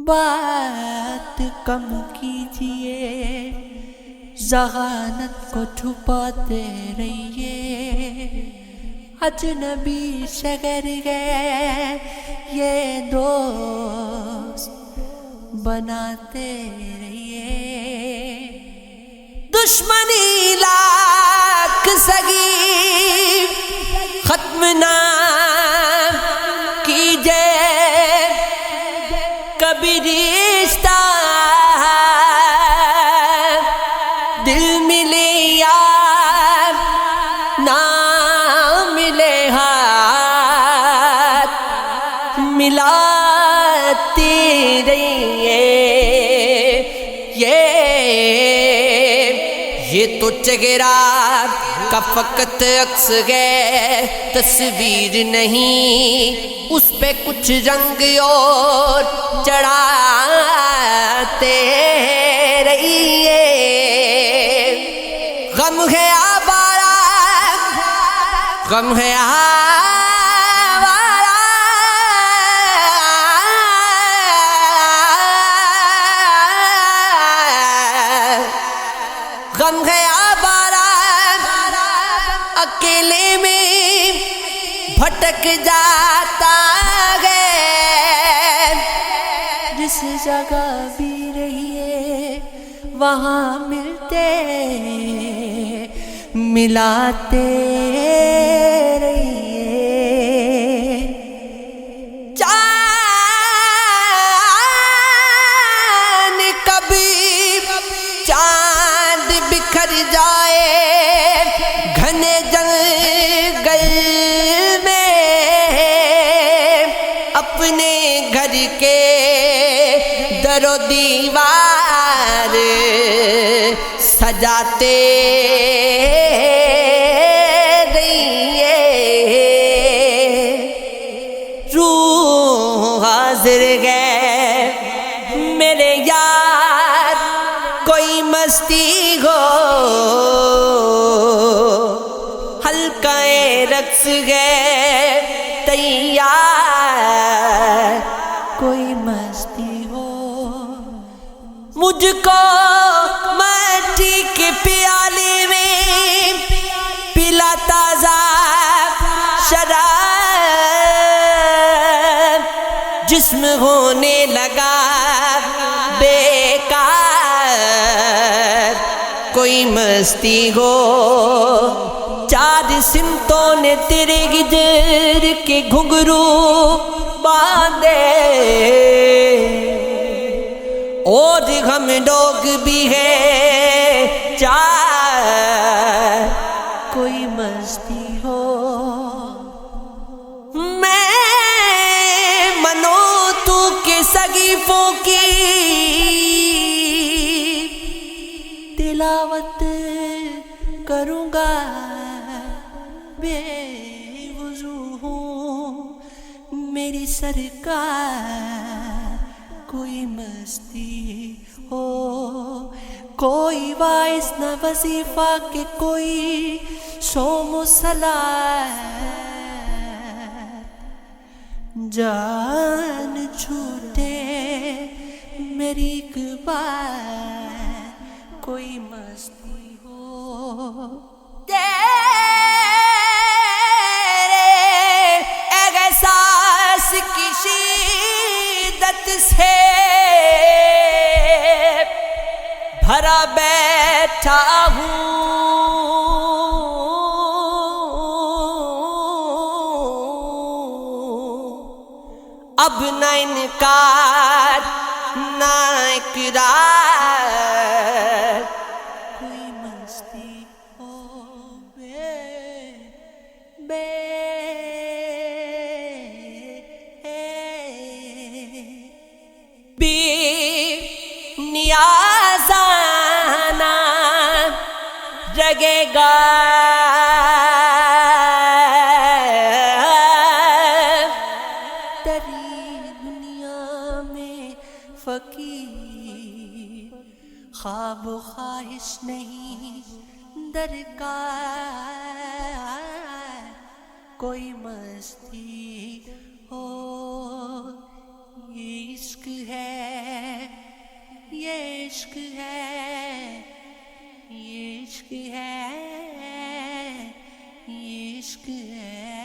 بات کم کیجیے، ذہانت کو چھپاتے رہیے، اجنبی شگر گئے یہ دوست بناتے رہیے، دشمنی لاکھ سگی ختم نہ کیجیے، کبھی رشتہ دل ملے یا نہ ملے ہاتھ ملاتے رہیے، یہ تو چہرہ کا فقط عکس ہے، تصویر نہیں، اس پہ کچھ رنگ اور چڑھاتے رہیے، غم ہے آوارہ، غم ہے آوارہ، غم ہے آوارہ، اکیلے میں بھٹک جاتا ہے، جس جگہ بھی رہیے وہاں ملتے ملاتے رہیے، چاند کبھی چاند بکھر جائے گھنے جنگل میں، اپنے گھر کے در و دیوار سجاتے رہیے، روح حاضر گئے میرے یار، کوئی مستی ہو ہلکا رقص ہے تیار، کوئی مستی ہو مجھ کو مٹی کے پیالے میں پلا تازہ شراب، جسم ہونے لگا بیکار، کوئی مستی ہو چار سمتوں نے تیرے گجر کے گھنگرو باندھے، اور ہم لوگ بھی ہیں چار، کوئی مستی ہو میں منو تو کے سگیفوں کی تلاوت کروں گا، بے وضو ہوں میری سرکار، کوئی مستی ہو کوئی واعظ نہ وظیفہ کہ کوئی صوم و صلات، جان چھوٹے میری ایک بار، کوئی مستی ہو تیرے احساس کی شدت سے بھرا بیٹھا ہوں، اب نہ انکار نہ اقرار، کوئی مستی ہو بے نیازانہ رگے گا، تیری دنیا میں فقیر خواب و خواہش نہیں درکار، کوئی مستی ہو یہ عشق ہے عشق ہے، یہ عشق ہے، یہ عشق ہے.